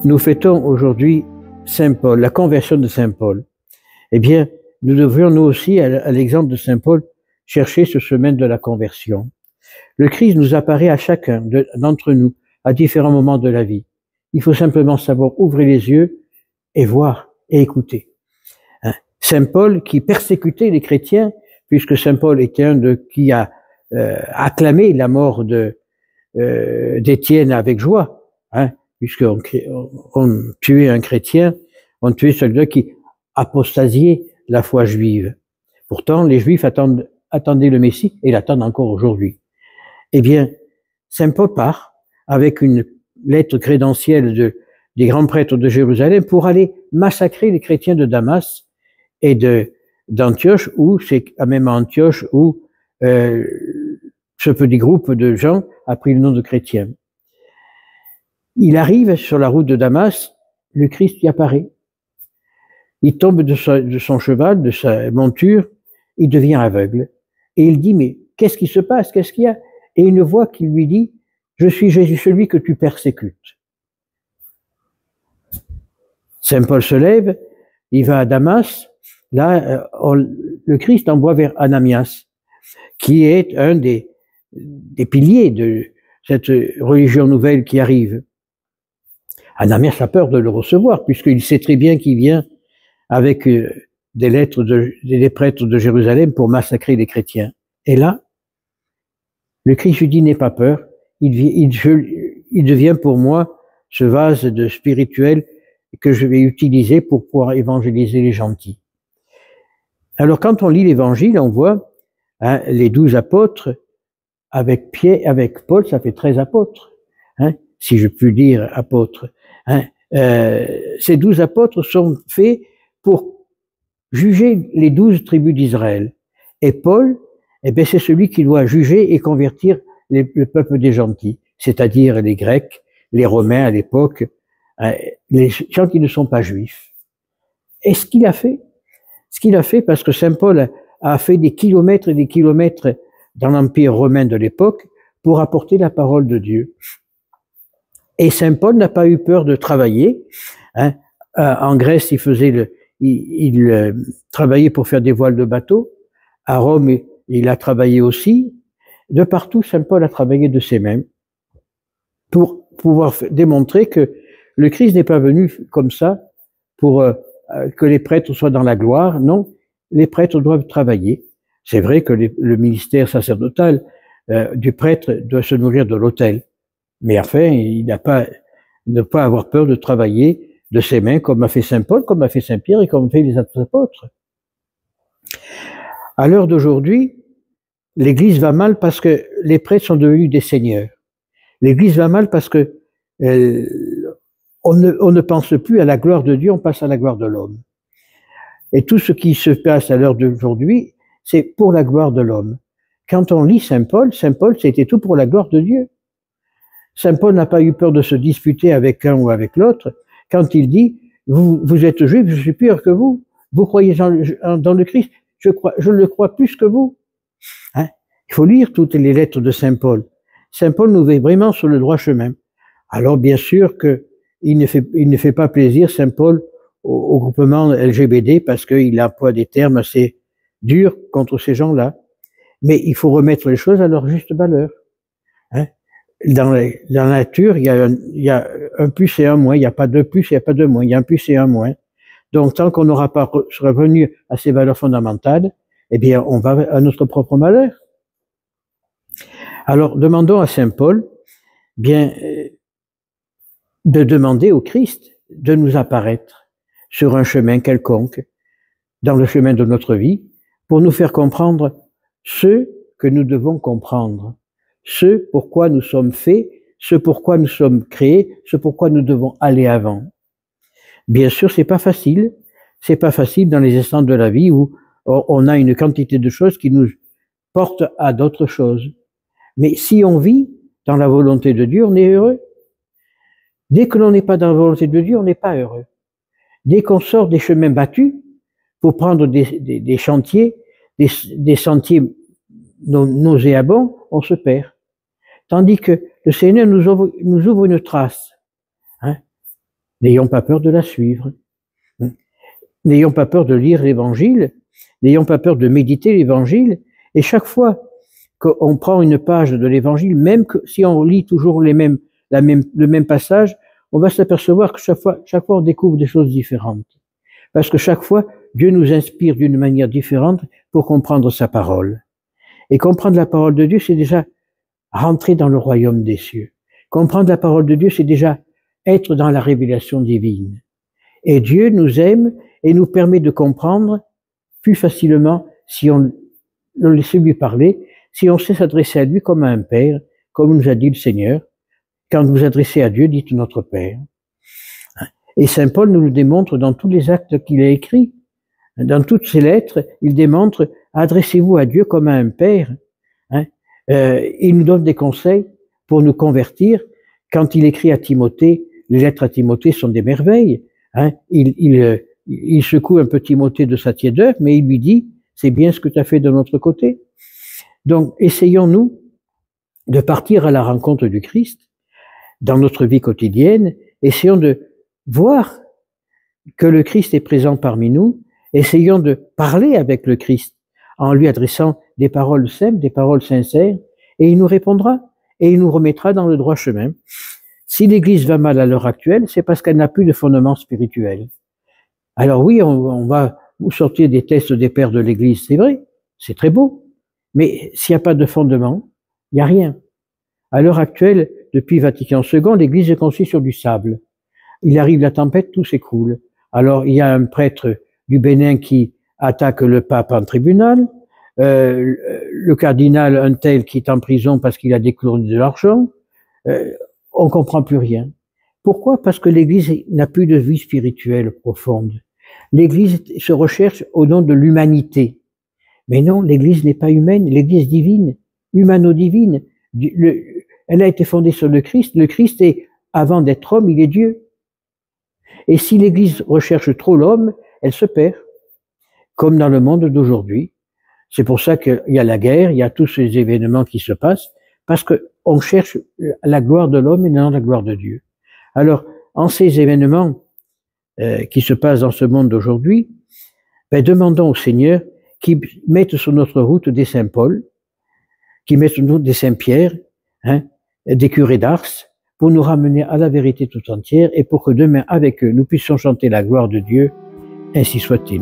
Nous fêtons aujourd'hui Saint Paul, la conversion de Saint Paul. Eh bien, nous devrions nous aussi, à l'exemple de Saint Paul, chercher ce chemin de la conversion. Le Christ nous apparaît à chacun d'entre nous, à différents moments de la vie. Il faut simplement savoir ouvrir les yeux et voir et écouter. Saint Paul qui persécutait les chrétiens, puisque Saint Paul était qui a acclamé la mort d'Étienne avec joie, puisqu'on tuait un chrétien, on tuait celui qui apostasiait la foi juive. Pourtant, les Juifs attendaient le Messie et l'attendent encore aujourd'hui. Eh bien, Saint Paul part avec une lettre crédentielle des grands prêtres de Jérusalem pour aller massacrer les chrétiens de Damas et d'Antioche, où c'est même à Antioche où ce petit groupe de gens a pris le nom de chrétiens. Il arrive sur la route de Damas, le Christ y apparaît. Il tombe de son cheval, de sa monture, il devient aveugle. Et il dit, mais qu'est-ce qui se passe? Qu'est-ce qu'il y a? Et une voix qui lui dit, je suis Jésus, celui que tu persécutes. Saint Paul se lève, il va à Damas. Là, le Christ envoie vers Ananias, qui est un des piliers de cette religion nouvelle qui arrive. Ananias a peur de le recevoir, puisqu'il sait très bien qu'il vient avec des lettres des prêtres de Jérusalem pour massacrer les chrétiens. Et là, le Christ lui dit, n'aie pas peur, il devient pour moi ce vase de spirituel que je vais utiliser pour pouvoir évangéliser les gentils. Alors quand on lit l'évangile, on voit les 12 apôtres, avec Paul, ça fait 13 apôtres, si je puis dire apôtres. Ces 12 apôtres sont faits pour juger les 12 tribus d'Israël. Et Paul, c'est celui qui doit juger et convertir le peuple des gentils, c'est-à-dire les Grecs, les Romains à l'époque, les gens qui ne sont pas juifs. Et ce qu'il a fait, parce que Saint Paul a fait des kilomètres et des kilomètres dans l'Empire romain de l'époque pour apporter la parole de Dieu. Et Saint Paul n'a pas eu peur de travailler. En Grèce, il travaillait pour faire des voiles de bateau. À Rome, il a travaillé aussi. De partout, Saint Paul a travaillé de ses mains pour pouvoir démontrer que le Christ n'est pas venu comme ça pour que les prêtres soient dans la gloire. Non, les prêtres doivent travailler. C'est vrai que le ministère sacerdotal du prêtre doit se nourrir de l'autel. Mais enfin, il ne pas avoir peur de travailler de ses mains, comme a fait Saint Paul, comme a fait Saint Pierre et comme a fait les autres apôtres. À l'heure d'aujourd'hui, l'Église va mal parce que les prêtres sont devenus des seigneurs. L'Église va mal parce que on ne pense plus à la gloire de Dieu, on passe à la gloire de l'homme. Et tout ce qui se passe à l'heure d'aujourd'hui, c'est pour la gloire de l'homme. Quand on lit Saint Paul, c'était tout pour la gloire de Dieu. Saint Paul n'a pas eu peur de se disputer avec un ou avec l'autre quand il dit « Vous êtes juif, je suis pire que vous. Vous croyez dans le Christ, je le crois plus que vous. » Il faut lire toutes les lettres de Saint Paul. Saint Paul nous met vraiment sur le droit chemin. Alors bien sûr qu'il ne fait pas plaisir, Saint Paul, au groupement LGBT parce qu'il emploie des termes assez durs contre ces gens-là. Mais il faut remettre les choses à leur juste valeur. Dans la nature, il y a un plus et un moins, il n'y a pas de plus, il n'y a pas de moins, il y a un plus et un moins. Donc tant qu'on n'aura pas revenu à ces valeurs fondamentales, eh bien on va à notre propre malheur. Alors demandons à Saint Paul de demander au Christ de nous apparaître sur un chemin quelconque, dans le chemin de notre vie, pour nous faire comprendre ce que nous devons comprendre, ce pourquoi nous sommes faits, ce pourquoi nous sommes créés, ce pourquoi nous devons aller avant. Bien sûr, c'est pas facile dans les instants de la vie où on a une quantité de choses qui nous portent à d'autres choses. Mais si on vit dans la volonté de Dieu, on est heureux. Dès que l'on n'est pas dans la volonté de Dieu, on n'est pas heureux. Dès qu'on sort des chemins battus pour prendre des chantiers, des sentiers nauséabonds, on se perd. Tandis que le Seigneur nous ouvre une trace. N'ayons pas peur de la suivre. N'ayons pas peur de lire l'Évangile. N'ayons pas peur de méditer l'Évangile. Et chaque fois qu'on prend une page de l'Évangile, même que si on lit toujours le même passage, on va s'apercevoir que chaque fois on découvre des choses différentes. Parce que chaque fois, Dieu nous inspire d'une manière différente pour comprendre sa parole. Et comprendre la parole de Dieu, c'est déjà rentrer dans le royaume des cieux. Comprendre la parole de Dieu, c'est déjà être dans la révélation divine. Et Dieu nous aime et nous permet de comprendre plus facilement si on le laisse lui parler, si on sait s'adresser à lui comme à un père, comme nous a dit le Seigneur. Quand vous vous adressez à Dieu, dites notre Père. Et Saint Paul nous le démontre dans tous les actes qu'il a écrits. Dans toutes ses lettres, il démontre, adressez-vous à Dieu comme à un père. Il nous donne des conseils pour nous convertir. Quand il écrit à Timothée, les lettres à Timothée sont des merveilles. Il secoue un peu Timothée de sa tiédeur, mais il lui dit, c'est bien ce que tu as fait de notre côté. Donc, essayons-nous de partir à la rencontre du Christ dans notre vie quotidienne. Essayons de voir que le Christ est présent parmi nous. Essayons de parler avec le Christ en lui adressant des paroles simples, des paroles sincères, et il nous répondra et il nous remettra dans le droit chemin. Si l'Église va mal à l'heure actuelle, c'est parce qu'elle n'a plus de fondement spirituel. Alors oui, on va vous sortir des tests des pères de l'Église, c'est vrai, c'est très beau, mais s'il n'y a pas de fondement, il n'y a rien. À l'heure actuelle, depuis Vatican II, l'Église est construite sur du sable. Il arrive la tempête, tout s'écroule. Alors il y a un prêtre du Bénin qui attaque le pape en tribunal, le cardinal un tel qui est en prison parce qu'il a détourné de l'argent, on comprend plus rien. Pourquoi? Parce que l'Église n'a plus de vie spirituelle profonde. L'Église se recherche au nom de l'humanité. Mais non, l'Église n'est pas humaine, l'Église divine, humano-divine. Elle a été fondée sur le Christ. Le Christ est, avant d'être homme, il est Dieu. Et si l'Église recherche trop l'homme, elle se perd, comme dans le monde d'aujourd'hui. C'est pour ça qu'il y a la guerre, il y a tous ces événements qui se passent, parce qu'on cherche la gloire de l'homme et non la gloire de Dieu. Alors, en ces événements qui se passent dans ce monde d'aujourd'hui, demandons au Seigneur qu'il mette sur notre route des Saint Paul, qu'il mette sur notre route des Saint Pierre, des curés d'Ars, pour nous ramener à la vérité tout entière et pour que demain, avec eux, nous puissions chanter la gloire de Dieu, ainsi soit-il.